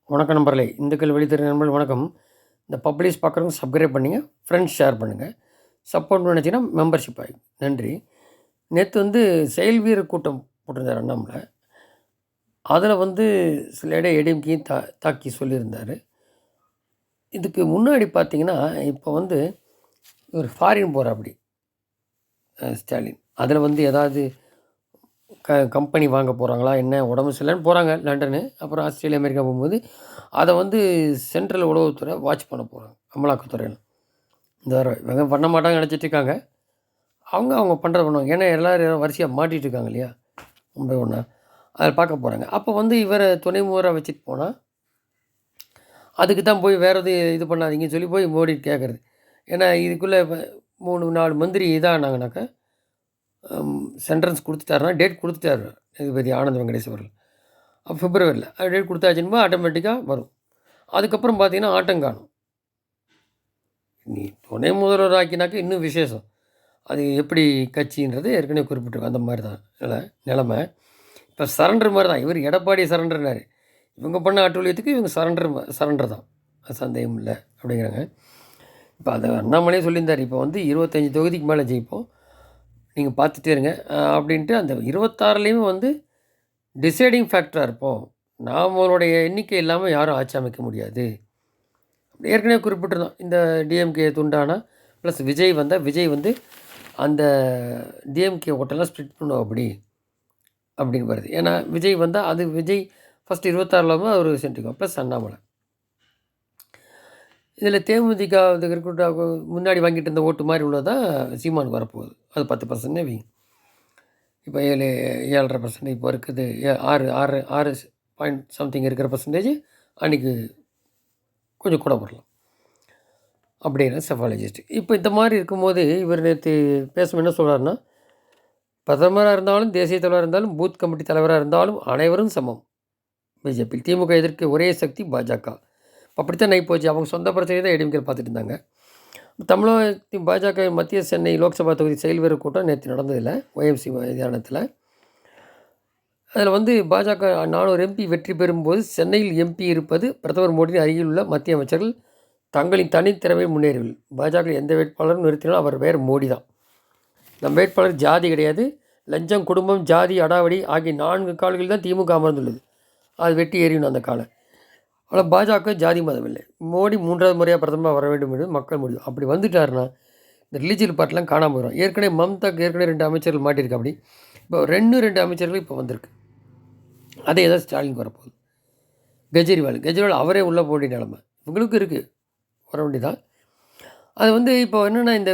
வணக்கம் நண்பர்களே, இந்துக்கள் வெளித்தெரு நண்பர்கள் வணக்கம். இந்த பப்ளிஷ் பார்க்குறவங்க சப்ஸ்கிரைப் பண்ணுங்க, ஃப்ரெண்ட்ஸ் ஷேர் பண்ணுங்கள். சப்போர்ட் நினச்சிங்கன்னா மெம்பர்ஷிப் ஆகிடும். நன்றி. நேற்று செயல் வீரர் கூட்டம் போட்டிருந்தார் அண்ணாமலை. அதில் சில இடம் ஏடிஎம்கேயும் தாக்கி சொல்லியிருந்தார். இதுக்கு முன்னாடி பார்த்தீங்கன்னா, இப்போ ஒரு ஃபாரின் போகிறாப்படி ஸ்டாலின். அதில் ஏதாவது கம்பெனி வாங்க போகிறாங்களா என்ன, உடம்பு சரியில்லைன்னு போகிறாங்க லண்டனு, அப்புறம் ஆஸ்திரேலியா, அமெரிக்கா போகும்போது அதை சென்ட்ரல் உளவுத்துறை வாட்ச் பண்ண போகிறாங்க, அமலாக்கத்துறையில். இந்த தடவை இவங்க பண்ண மாட்டாங்க நினச்சிட்ருக்காங்க. அவங்க பண்ணுவாங்க. ஏன்னா எல்லோரும் வரிசையாக மாட்டிகிட்டு இருக்காங்க இல்லையா, மும்பை ஒன்றா அதில் பார்க்க போகிறாங்க. அப்போ இவரை துணை முதல்வராக வச்சுட்டு போனால் அதுக்கு தான் போய் வேறு இது பண்ணாதீங்கன்னு சொல்லி போய் மோடி கேட்குறது. ஏன்னா இதுக்குள்ளே 3-4 மந்திரி இதானாங்கனாக்கா சென்ட்ரன்ஸ் கொடுத்துட்டாருன்னா, டேட் கொடுத்துட்டாரு நீதிபதி ஆனந்த் வெங்கடேஷ் அவர்கள். பிப்ரவரியில் டேட் கொடுத்தாச்சுன்னு ஆட்டோமேட்டிக்காக வரும். அதுக்கப்புறம் பார்த்தீங்கன்னா ஆட்டம் காணும். நீ துணை முதல்வர் ஆக்கினாக்க இன்னும் விசேஷம். அது எப்படி கட்சின்றது ஏற்கனவே குறிப்பிட்டிருக்கோம். அந்த மாதிரி தான் நிலமை. இப்போ சரண்டர் மாதிரி தான். இவர் எடப்பாடி சரண்டர்னார். இவங்க பண்ண அட்டூழியத்துக்கு இவங்க சரண்டர் தான், அது சந்தேகம் இல்லை அப்படிங்கிறாங்க. இப்போ அதை அண்ணாமலையே சொல்லியிருந்தார். இப்போ 25 தொகுதிக்கு மேலே ஜெயிப்போம், நீங்கள் பார்த்துட்டே இருங்க அப்படின்ட்டு. அந்த 26லேயுமே டிசைடிங் ஃபேக்டராக இருப்போம். நாமளுடைய எண்ணிக்கை இல்லாமல் யாரும் ஆட்சி அமைக்க முடியாது. அப்படி ஏற்கனவே குறிப்பிட்டிருந்தோம். இந்த டிஎம்கே துண்டானா ப்ளஸ் விஜய் வந்தால், விஜய் அந்த டிஎம்கே ஓட்டெல்லாம் ஸ்ப்ளிட் பண்ணுவோம் அப்படின்னு வருது. ஏன்னா விஜய் வந்தால் அது விஜய் ஃபஸ்ட்டு 26 அவர் சென்றுக்கும் ப்ளஸ் அண்ணாமலை. இதில் தேமுதிக முன்னாடி வாங்கிட்டு இருந்த ஓட்டு மாதிரி உள்ளதான் சீமானுக்கு வரப்போகுது. அது 10% வைங்க. இப்போ 7.5% இப்போ இருக்குது. 6 பாயிண்ட் சம்திங் இருக்கிற பர்சன்டேஜ் அன்றைக்கி கொஞ்சம் கூட வரலாம் அப்படிங்கிற செஃபாலஜிஸ்ட். இப்போ இந்த மாதிரி இருக்கும்போது இவர் நேற்று பேசும் என்ன சொல்கிறாருன்னா, பிரதமராக இருந்தாலும், தேசிய தலைவராக இருந்தாலும், பூத் கமிட்டி தலைவராக இருந்தாலும் அனைவரும் சமம். பிஜேபி திமுக எதிர்க்க ஒரே சக்தி பாஜக. அப்படித்தான் நை போச்சு. அவங்க சொந்த பிரச்சனையை தான் ஏடிஎம்கே பார்த்துட்டு இருந்தாங்க. தமிழகத்தின் பாஜக மத்திய சென்னை லோக்சபா தொகுதி செயல் வீரர் கூட்டம் நேற்று நடந்ததில்லை, ஒய்எம்சி மைதானத்தில். அதில் பாஜக 400 எம்பி வெற்றி பெறும்போது சென்னையில் எம்பி இருப்பது பிரதமர் மோடியின் அருகில் உள்ள மத்திய அமைச்சர்கள் தங்களின் தனித்திறமை முன்னேறியவில். பாஜக எந்த வேட்பாளரும் நிறுத்தினாலும் அவர் வேறு மோடி தான். நம் வேட்பாளர் ஜாதி கிடையாது, லஞ்சம், குடும்பம், ஜாதி, அடாவடி ஆகிய 4 கால்களில் தான் திமுக அமர்ந்துள்ளது. அது வெட்டி எறியணும் அந்த காலை. ஆனால் பாஜக ஜாதி மதம் இல்லை. மோடி 3வது முறையாக பிரதமராக வர வேண்டும் என்று மக்கள் முடியும். அப்படி வந்துட்டாருன்னா இந்த ரிலீஜியல் பார்ட்டிலாம் காணாமல் வரும். ஏற்கனவே மம்தாக்கு ஏற்கனவே 2 அமைச்சர்கள் மாட்டியிருக்கு. அப்படி இப்போ 2 அமைச்சர்கள் இப்போ வந்திருக்கு. அதே தான் ஸ்டாலின் வரப்போகுது. கெஜ்ரிவால் அவரே உள்ளே போடி நிலமை இவங்களுக்கு இருக்குது, வர வேண்டியதான். அது இப்போ என்னென்னா, இந்த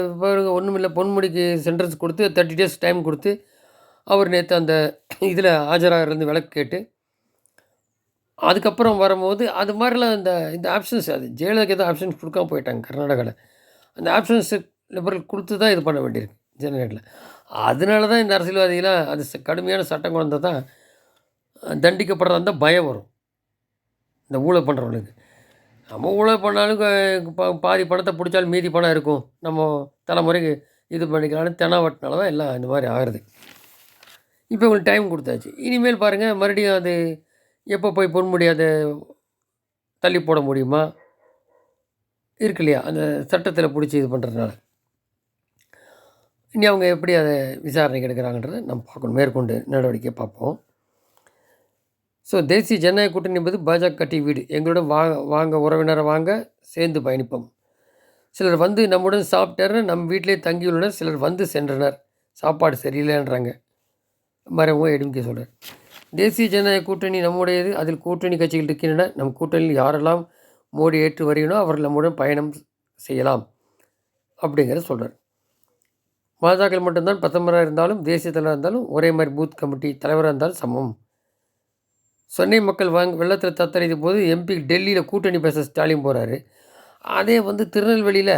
ஒன்றும் இல்லை, பொன்முடிக்கு சென்டென்ஸ் கொடுத்து 30 days டைம் கொடுத்து அவர் நேற்று அந்த இதில் ஆஜராகிருந்து விளக்கு கேட்டு அதுக்கப்புறம் வரும்போது அது மாதிரிலாம் இந்த ஆப்ஷன்ஸ், அது ஜெயலலிதாக்கு எதுவும் ஆப்ஷன்ஸ் கொடுக்காம போயிட்டாங்க கர்நாடகாவில். அந்த ஆப்ஷன்ஸு லிபரல் கொடுத்து தான் இது பண்ண வேண்டியிருக்கு ஜனநாயகத்தில். அதனால தான் இந்த அரசியல்வாதிகளாம் அது கடுமையான சட்டம் கொண்டு தான் தண்டிக்கப்படுறதா இருந்தால் பயம் வரும் இந்த ஊழல் பண்ணுறவங்களுக்கு. நம்ம ஊழல் பண்ணாலும் பாதி பணத்தை பிடிச்சாலும் மீதி பணம் இருக்கும், நம்ம தலைமுறைக்கு இது பண்ணிக்கலான்னு தெனாவட்டினால தான் எல்லாம் இந்த மாதிரி ஆகிறது. இப்போ உங்களுக்கு டைம் கொடுத்தாச்சு. இனிமேல் பாருங்கள், மறுபடியும் அது எப்போ போய் பொன்முடி அதை தள்ளி போட முடியுமா இருக்கு இல்லையா, அந்த சட்டத்தில் பிடிச்சி இது பண்ணுறதுனால. இனி அவங்க எப்படி அதை விசாரணைக்கு எடுக்கிறாங்கன்றதை நம்ம பார்க்கணும், மேற்கொண்டு நடவடிக்கையை பார்ப்போம். ஸோ தேசிய ஜனநாயக கூட்டணி என்பது பாஜக கட்டி வீடு. எங்களுடன் வாங்க உறவினரை வாங்க, சேர்ந்து பயணிப்போம். சிலர் நம்முடன் சாப்பிட்டார், நம் வீட்டிலே தங்கியுள்ளனர். சிலர் சென்றனர், சாப்பாடு சரியில்லைன்றாங்க. மறைமுக எடுக்க சொல்கிறார். தேசிய ஜனநாயக கூட்டணி நம்முடையது, அதில் கூட்டணி கட்சிகள் இருக்கின்றன. நம் கூட்டணியில் யாரெல்லாம் மோடி ஏற்று வருகிறனோ அவர்கள் நம்முடன் பயணம் செய்யலாம் அப்படிங்கிறத சொல்கிறார். பாஜக மட்டும்தான் பிரதமராக இருந்தாலும், தேசிய தலைவராக இருந்தாலும், ஒரே மாதிரி பூத் கமிட்டி தலைவராக இருந்தாலும் சமம். சென்னை மக்கள் வெள்ளத்தில் தத்தளித்த போது எம்பி டெல்லியில் கூட்டணி பேச ஸ்டாலின் போகிறாரு. அதே திருநெல்வேலியில்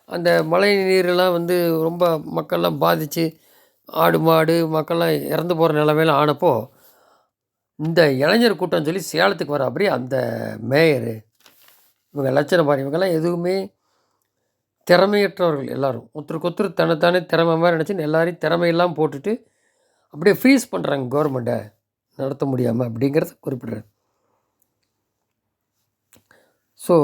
அந்த மழை நீரெல்லாம் ரொம்ப மக்கள்லாம் பாதித்து ஆடு மாடு மக்கள்லாம் இறந்து போகிற நிலைமையில ஆனப்போ இந்த இளைஞர் கூட்டம் சொல்லி சேலத்துக்கு வர அப்படியே அந்த மேயரு இவங்க லட்சணம் பாரு, இவங்கெல்லாம் எதுவுமே திறமையற்றவர்கள். எல்லோரும் ஒருத்தருக்கு தன்னைத்தானே திறமை மாதிரி நினச்சின்னு எல்லாரையும் திறமையெல்லாம் போட்டுட்டு அப்படியே ஃப்ரீஸ் பண்ணுறாங்க கவர்மெண்ட்டை நடத்த முடியாமல் அப்படிங்கிறத குறிப்பிடுறாரு. ஸோ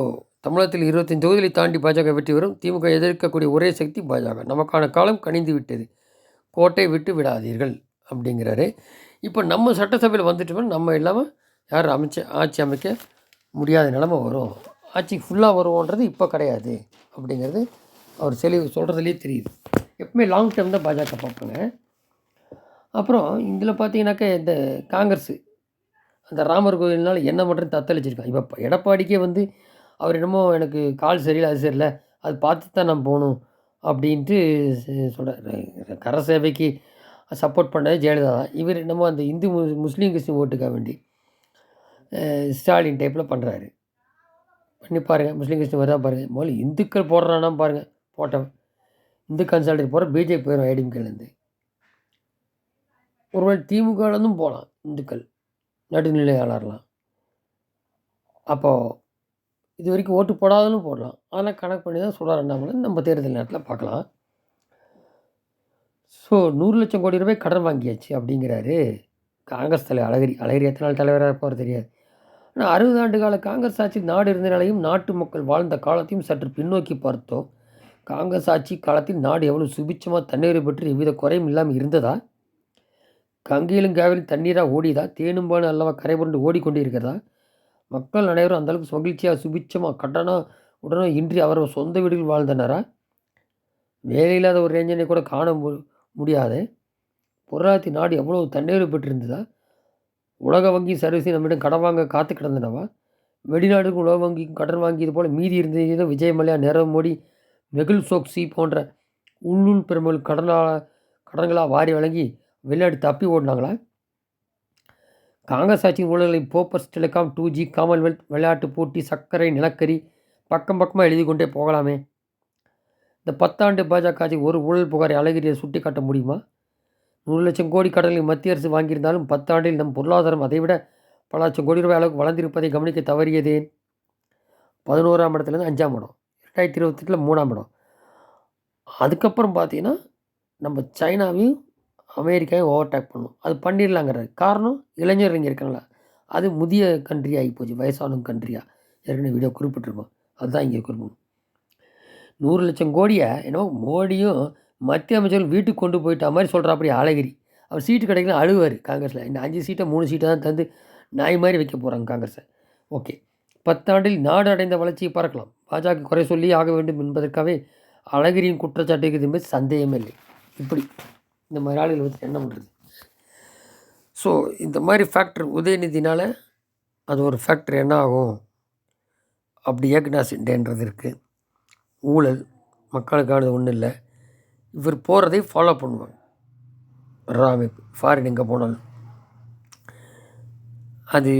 தமிழகத்தில் 25 தொகுதிகளை தாண்டி பாஜக வெற்றி வரும். திமுக எதிர்க்கக்கூடிய ஒரே சக்தி பாஜக. நமக்கான காலம் கனிந்து விட்டது. கோட்டை விட்டு விடாதீர்கள் அப்படிங்கிறாரு. இப்போ நம்ம சட்டசபையில் வந்துட்டோம்னா நம்ம இல்லாமல் யார் ஆட்சி அமைக்க முடியாத நிலமை வரும். ஆட்சிக்கு ஃபுல்லாக வருவோன்றது இப்போ கிடையாது அப்படிங்கிறது அவர் சொல்கிறதுலேயே தெரியுது. எப்பவுமே லாங் டேர்ம் தான் பாஜக பார்ப்பாங்க. அப்புறம் இதில் பார்த்தீங்கன்னாக்கா இந்த காங்கிரஸு அந்த ராமர் கோயில்னால என்ன பண்ணுறது தத்தளிச்சிருக்கான். இப்போ எடப்பாடிக்கே வந்து அவர் என்னமோ எனக்கு கால் சரியில்லை, அது சரியில்லை, அது பார்த்து தான் நான் போகணும் அப்படின்ட்டு சொல்கிறார். கர சேவைக்கு சப்போர்ட் பண்ணது ஜெயலலிதா தான். இவர் என்னமோ அந்த இந்து முஸ்லீம் கிறிஸ்டின் ஓட்டுக்காக வேண்டி ஸ்டாலின் டைப்பில் பண்ணுறாரு. பண்ணி பாருங்கள், முஸ்லீம் கிறிஸ்டின் வருதா பாருங்கள். முதல்ல இந்துக்கள் போடுறானா பாருங்கள், போட்டவன் இந்து கன்சால்டேட் போகிற பிஜேபி போயிடும் ஏடிஎம்கேலேருந்து. ஒருவேளை திமுகலேருந்தும் போகலாம் இந்துக்கள் நடுநிலையாளர்லாம். அப்போது இது வரைக்கும் ஓட்டு போடாதன்னு போடலாம். அதெல்லாம் கணக்கு பண்ணி தான் சொல்கிறார் அண்ணாமலை. நம்ம தேர்தல் நேரத்தில் பார்க்கலாம். ஸோ 100 லட்சம் கோடி ரூபாய் கடன் வாங்கியாச்சு அப்படிங்கிறாரு காங்கிரஸ் தலைவர் அழகிரி. அழகிரி எத்தனை நாள் தலைவராக இருப்பார் தெரியாது. ஆனால் 60 ஆண்டு கால காங்கிரஸ் ஆட்சி நாடு இருந்த நிலையும் நாட்டு மக்கள் வாழ்ந்த காலத்தையும் சற்று பின்னோக்கி பார்த்தோம். காங்கிரஸ் ஆட்சி காலத்தில் நாடு எவ்வளோ சுபிச்சமாக தண்ணீரை பற்றி எவ்வித குறையும் இல்லாமல் இருந்ததா? கங்கையிலும் காவிலும் தண்ணீராக ஓடியதா? தேனும்பானு அல்லவா கரைபுரண்டு ஓடிக்கொண்டு இருக்கிறதா? மக்கள் அனைவரும் அந்தளவுக்கு மகிழ்ச்சியாக சுபிச்சமாக கடனோ உடனோ இன்றி அவர் சொந்த வீடுகள் வாழ்ந்தனரா? வேலையில்லாத ஒரு ரேஞ்சனை கூட காண முடியாது. பொருளாதாரத்தின் நாடு எவ்வளோ தண்ணீர் பெற்றிருந்ததா? உலக வங்கி சர்வீஸை நம்மிடம் கடன் வாங்க காத்து கிடந்தனவா? வெளிநாடுக்கும் உலக வங்கிக்கும் கடன் வாங்கியது போல் மீதி இருந்தது விஜய் மல்லையா, நீரவ் மோடி, மெகுல் சோக்சி போன்ற உள்ளூர் பெருமகள் கடன்களாக வாரி வழங்கி வெளிநாடு தப்பி ஓடினாங்களா? காங்கிரஸ் ஆட்சியின் ஊழல்களை போப்பர்ஸ் டெலிகாம், 2G, காமன்வெல்த், விளையாட்டு போட்டி, சர்க்கரை, நிலக்கரி பக்கம் பக்கமாக எழுதி கொண்டே போகலாமே. இந்த 10 ஆண்டு பாஜக ஆட்சி ஒரு ஊழல் புகாரை அழகிரியை சுட்டி காட்ட முடியுமா? 100 லட்சம் கோடி கடன்களை மத்திய அரசு வாங்கியிருந்தாலும் 10 ஆண்டில் நம் பொருளாதாரம் அதைவிட பல லட்சம் கோடி ரூபாய் அளவுக்கு வளர்ந்திருப்பதை கவனிக்க தவறியதேன்? 11ஆம் இடத்துலேருந்து 5ஆம் இடம், 2028 3ஆம் இடம். அதுக்கப்புறம் பார்த்தீங்கன்னா நம்ம சைனாவையும் அமெரிக்காவையும் ஓவர்டேக் பண்ணணும். அது பண்ணிடலாங்கிறாரு. காரணம் இளைஞர் இங்கே இருக்காங்களா, அது முதிய கண்ட்ரி ஆகி போச்சு, வயசானவங்க கண்ட்ரியாக. ஏற்கனவே வீடியோ குறிப்பிட்டிருக்கோம். அதுதான் இங்கே குறிப்பிடணும். 100 லட்சம் கோடியை என்னவோ மோடியும் மத்திய அமைச்சர்கள் வீட்டுக்கு கொண்டு போயிட்டா மாதிரி சொல்கிறாப்படி அழகிரி. அவர் சீட்டு கிடைக்கல அழுவார் காங்கிரஸில். இந்த 5 சீட்டை 3 சீட்டை தான் தந்து நாய் மாதிரி வைக்க போகிறாங்க காங்கிரஸை. ஓகே, 10 ஆண்டில் நாடு அடைந்த வளர்ச்சியை பார்க்கலாம். பாஜக குறை சொல்லி ஆக வேண்டும் என்பதற்காகவே அழகிரியின் குற்றச்சாட்டு இருக்குது என்பது சந்தேகமே இல்லை. இப்படி இந்த மாதிரி ஆளுகள் வச்சு என்ன பண்ணுறது? ஸோ இந்த மாதிரி ஃபேக்டர் உதயநிதினால் அது ஒரு ஃபேக்டர் என்ன ஆகும்? அப்படி ஏக்நாத் சிண்டேன்றது இருக்குது. ஊழல் மக்களுக்கானது ஒன்றும் இல்லை. இவர் போகிறதை ஃபாலோ பண்ணுவாங்க. அமைப்பு ஃபாரின் எங்கே போனாலும் அது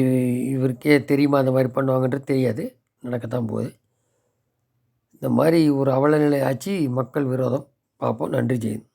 இவருக்கே தெரியுமா அந்த மாதிரி பண்ணுவாங்கன்றது தெரியாது. நடக்கத்தான் போகுது. இந்த மாதிரி ஒரு அவலநிலை ஆச்சு, மக்கள் விரோதம் பார்ப்போம். நன்றி, ஜெயந்த்.